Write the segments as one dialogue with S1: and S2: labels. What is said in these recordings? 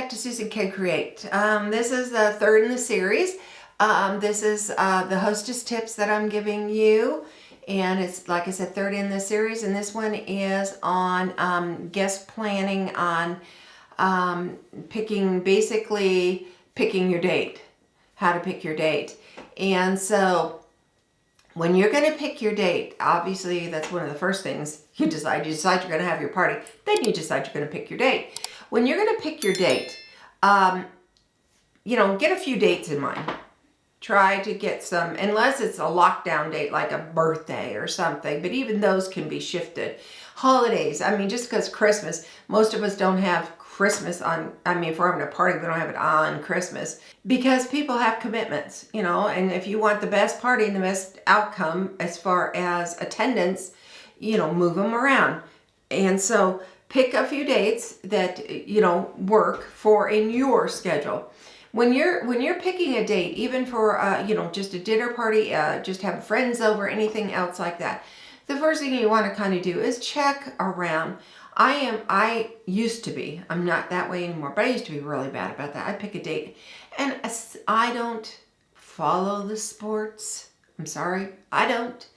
S1: back to SusanCanCreate. This is the third in the series. This is the hostess tips that I'm giving you. And it's, like I said, third in the series. And this one is on guest planning, on basically picking your date. How to pick your date. And so when you're going to pick your date, obviously that's one of the first things you decide. You decide you're going to have your party. Then you decide you're going to pick your date. When you're going to pick your date, get a few dates in mind. Try to get some, unless it's a lockdown date like a birthday or something, but even those can be shifted. Holidays, just because Christmas, most of us don't have Christmas on, if we're having a party, we don't have it on Christmas because people have commitments, and if you want the best party and the best outcome as far as attendance, move them around. And so pick a few dates that, work for in your schedule. When you're picking a date, even for, just a dinner party, just having friends over, anything else like that, the first thing you want to kind of do is check around. I used to be, I'm not that way anymore, but I used to be really bad about that. I pick a date and I don't follow the sports. I'm sorry, I don't.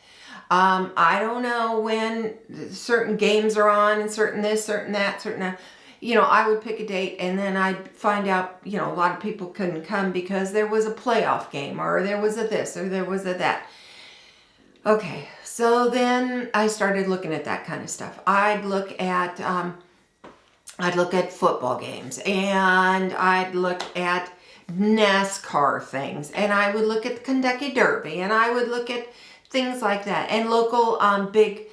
S1: I don't know when certain games are on and certain this, certain that, certain that. I would pick a date and then I'd find out, a lot of people couldn't come because there was a playoff game or there was a this or there was a that. Okay, so then I started looking at that kind of stuff. I'd look at football games and I'd look at NASCAR things and I would look at the Kentucky Derby and I would look at things like that, and local big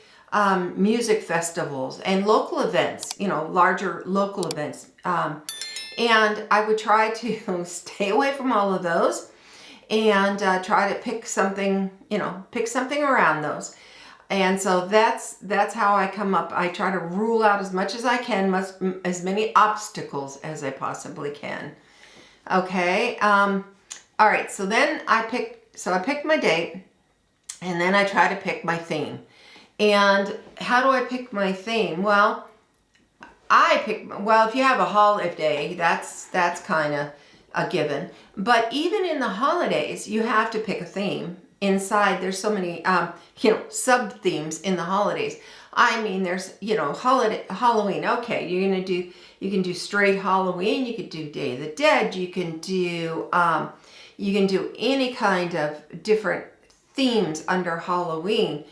S1: music festivals and local events, larger local events. And I would try to stay away from all of those and try to pick something around those. And so that's how I come up. I try to rule out as much as I can, as many obstacles as I possibly can. Okay. All right. So then I picked my date. And then I try to pick my theme. And how do I pick my theme? Well, if you have a holiday, that's kind of a given. But even in the holidays, you have to pick a theme. Inside, there's so many, sub-themes in the holidays. There's, Halloween. Okay, you can do straight Halloween. You could do Day of the Dead. You can do any kind of different themes under Halloween.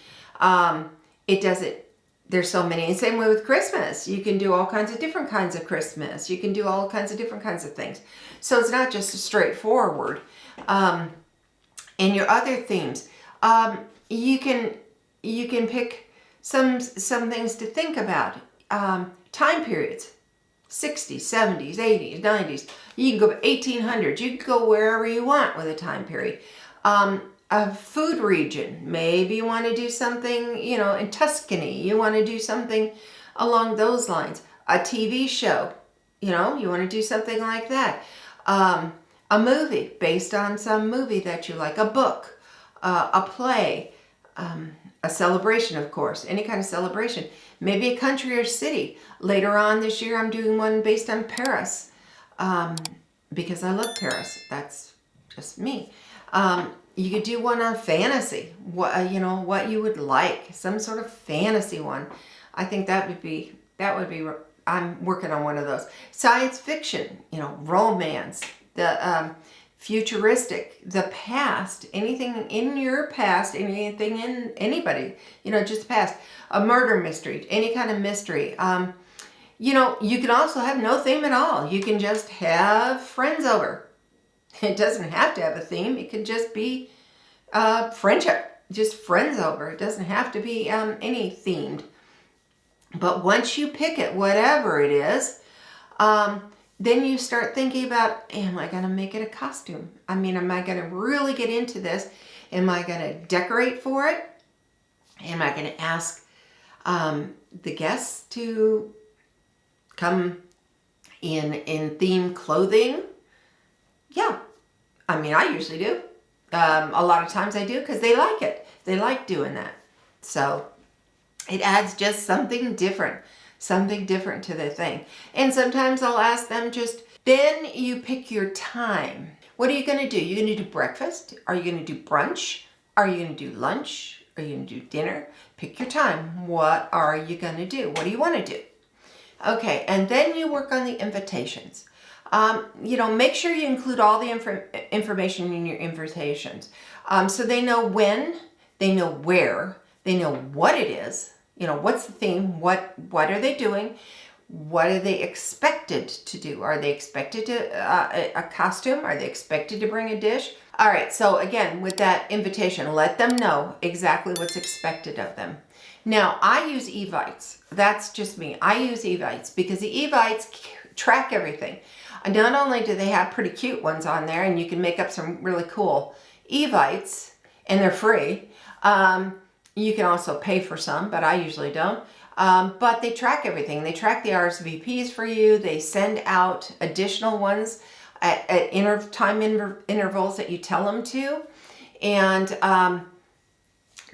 S1: There's so many. And same way with Christmas. You can do all kinds of different kinds of Christmas. You can do all kinds of different kinds of things. So it's not just a straightforward. And your other themes, you can pick some things to think about. Time periods, 60s, 70s, 80s, 90s. You can go 1800s. You can go wherever you want with a time period. A food region. Maybe you want to do something, in Tuscany. You want to do something along those lines. A TV show, you want to do something like that. A movie based on some movie that you like. A book, a play, a celebration, of course, any kind of celebration. Maybe a country or city. Later on this year, I'm doing one based on Paris, because I love Paris. That's just me. You could do one on fantasy, what you would like, some sort of fantasy one. I think that would be, I'm working on one of those. Science fiction, romance, the futuristic, the past, anything in your past, anything in anybody, just the past. A murder mystery, any kind of mystery. You can also have no theme at all. You can just have friends over. It doesn't have to have a theme. It could just be friendship, just friends over. It doesn't have to be any themed. But once you pick it, whatever it is, then you start thinking about, am I going to make it a costume? Am I going to really get into this? Am I going to decorate for it? Am I going to ask the guests to come in themed clothing? Yeah. I usually do. A lot of times I do because they like it. They like doing that. So it adds just something different to the thing. And sometimes I'll ask them just Then you pick your time. What are you going to do? You're going to do breakfast? Are you going to do brunch? Are you going to do lunch? Are you going to do dinner? Pick your time. What are you going to do? What do you want to do? Okay, and then you work on the invitations. Make sure you include all the information in your invitations. So they know when, they know where, they know what it is, what's the theme, what are they doing, what are they expected to do? Are they expected to, a costume? Are they expected to bring a dish? All right, so again, with that invitation, let them know exactly what's expected of them. Now, I use Evites. That's just me. I use Evites because the Evites track everything. And not only do they have pretty cute ones on there, and you can make up some really cool Evites, and they're free. You can also pay for some, but I usually don't. But they track everything. They track the RSVPs for you. They send out additional ones at time intervals that you tell them to. And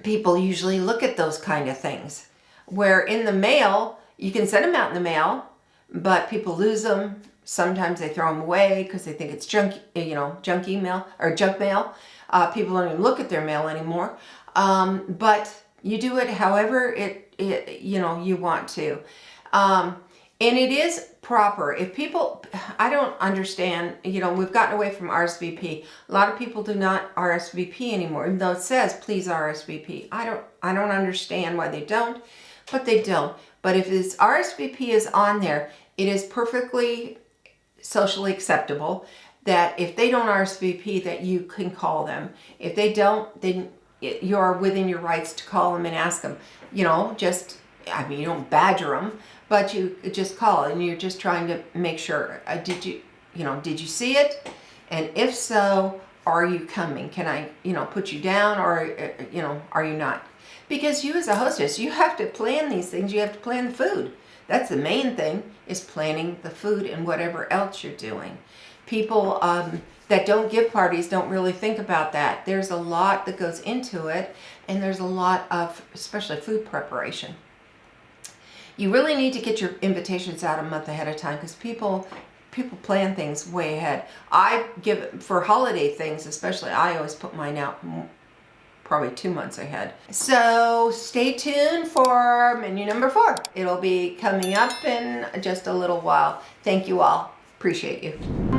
S1: people usually look at those kind of things. Where in the mail, you can send them out in the mail, but people lose them. Sometimes they throw them away because they think it's junk email or junk mail. People don't even look at their mail anymore. But you do it however you want to. And it is proper. If people, I don't understand, we've gotten away from RSVP. A lot of people do not RSVP anymore, even though it says, please RSVP. I don't understand why they don't, but they don't. But if this RSVP is on there, it is perfectly socially acceptable that if they don't RSVP, that you can call them. If they don't, then you're within your rights to call them and ask them. You don't badger them, but you just call and you're just trying to make sure, did you see it? And if so, are you coming? Can I, put you down, or, are you not? Because you as a hostess, you have to plan these things. You have to plan the food. That's the main thing, is planning the food and whatever else you're doing. People that don't give parties don't really think about that. There's a lot that goes into it, and there's a lot of, especially food preparation. You really need to get your invitations out a month ahead of time, because people plan things way ahead. I give, for holiday things especially, I always put mine out probably 2 months ahead. So stay tuned for menu number 4. It'll be coming up in just a little while. Thank you all. Appreciate you.